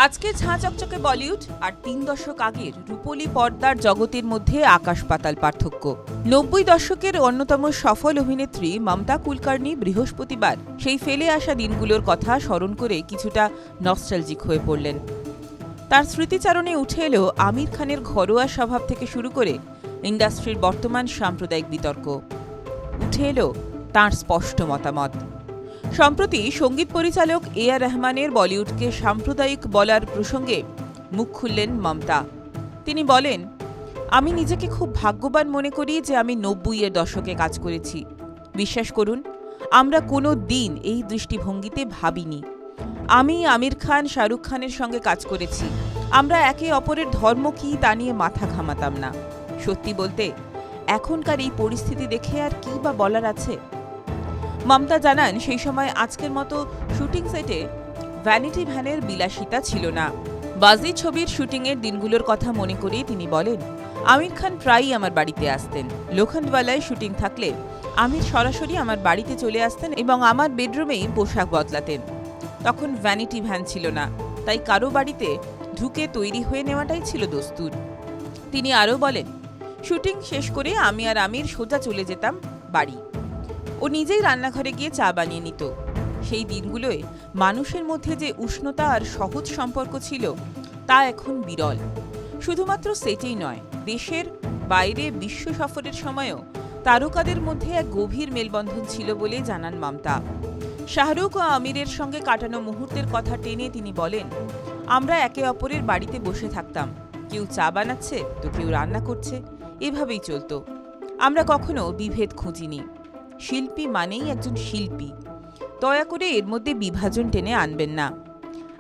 আজকে ঝাঁ চকচকে বলিউড আর ৩ দশক আগের রূপলী পর্দার জগতের মধ্যে আকাশ পাতাল পার্থক্য। ৯০ দশকের অন্যতম সফল অভিনেত্রী মমতা কুলকার্নি বৃহস্পতিবার সেই ফেলে আসা দিনগুলোর কথা স্মরণ করে কিছুটা নস্টালজিক হয়ে পড়লেন। তার স্মৃতিচারণে উঠে এলো আমির খানের ঘরোয়া স্বভাব থেকে শুরু করে ইন্ডাস্ট্রির বর্তমান সাম্প্রদায়িক বিতর্ক। উঠে এলো তাঁর স্পষ্ট মতামত। সম্প্রতি সঙ্গীত পরিচালক এ.আর রহমানের বলিউডকে সাম্প্রদায়িক বলার প্রসঙ্গে মুখ খুললেন মমতা। তিনি বলেন, আমি নিজেকে খুব ভাগ্যবান মনে করি যে আমি ৯০-এর দশকে কাজ করেছি। বিশ্বাস করুন, আমরা কোনো দিন এই দৃষ্টিভঙ্গিতে ভাবিনি। আমি আমির খান, শাহরুখ খানের সঙ্গে কাজ করেছি। আমরা একে অপরের ধর্ম কী তা নিয়ে মাথা ঘামাতাম না। সত্যি বলতে এখনকার এই পরিস্থিতি দেখে আর কী বা বলার আছে। মমতা জানান, সেই সময় আজকের মতো শুটিং সেটে ভ্যানিটি ভ্যানের বিলাসিতা ছিল না। বাজি ছবির শুটিংয়ের দিনগুলোর কথা মনে করেই তিনি বলেন, আমির খান প্রায়ই আমার বাড়িতে আসতেন। লোখণ্ডওয়ালায় শুটিং থাকলে আমির সরাসরি আমার বাড়িতে চলে আসতেন এবং আমার বেডরুমেই পোশাক বদলাতেন। তখন ভ্যানিটি ভ্যান ছিল না, তাই কারো বাড়িতে ঢুকে তৈরি হয়ে নেওয়াটাই ছিল দস্তুর। তিনি আরও বলেন, শুটিং শেষ করে আমি আর আমির সোজা চলে যেতাম বাড়ি। ও নিজেই রান্নাঘরে গিয়ে চা বানিয়ে নিত। সেই দিনগুলোয় মানুষের মধ্যে যে উষ্ণতা আর সহজ সম্পর্ক ছিল তা এখন বিরল। শুধুমাত্র সেটেই নয়, দেশের বাইরে বিশ্ব সফরের সময়ও তারকাদের মধ্যে এক গভীর মেলবন্ধন ছিল বলে জানান মমতা। শাহরুখ ও আমিরের সঙ্গে কাটানো মুহূর্তের কথা টেনে তিনি বলেন, আমরা একে অপরের বাড়িতে বসে থাকতাম। কেউ চা বানাচ্ছে তো কেউ রান্না করছে, এভাবেই চলত। আমরা কখনো বিভেদ খুঁজিনি। শিল্পী মানেই একজন শিল্পী, দয়া করে এর মধ্যে বিভাজন টেনে আনবেন না।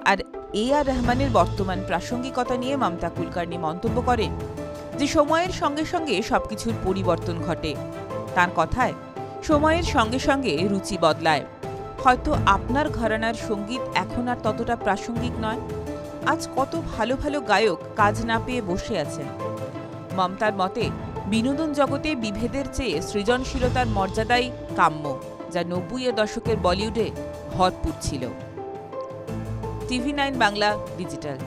আর এ.আর রহমানের বর্তমান প্রাসঙ্গিকতা নিয়ে মমতা কুলকার্নি মন্তব্য করেন যে সময়ের সঙ্গে সঙ্গে সবকিছুর পরিবর্তন ঘটে। তার কথায়, সময়ের সঙ্গে সঙ্গে রুচি বদলায়। হয়তো আপনার ঘরানার সঙ্গীত এখন আর ততটা প্রাসঙ্গিক নয়। আজ কত ভালো ভালো গায়ক কাজ না পেয়ে বসে আছেন। মমতার মতে, বিনোদন জগতে বিভেদের চেয়ে সৃজনশীলতার মর্যাদাই কাম্য, যা ৯০-এর দশকের বলিউডে ভরপুর ছিল। TV9 Bangla digital.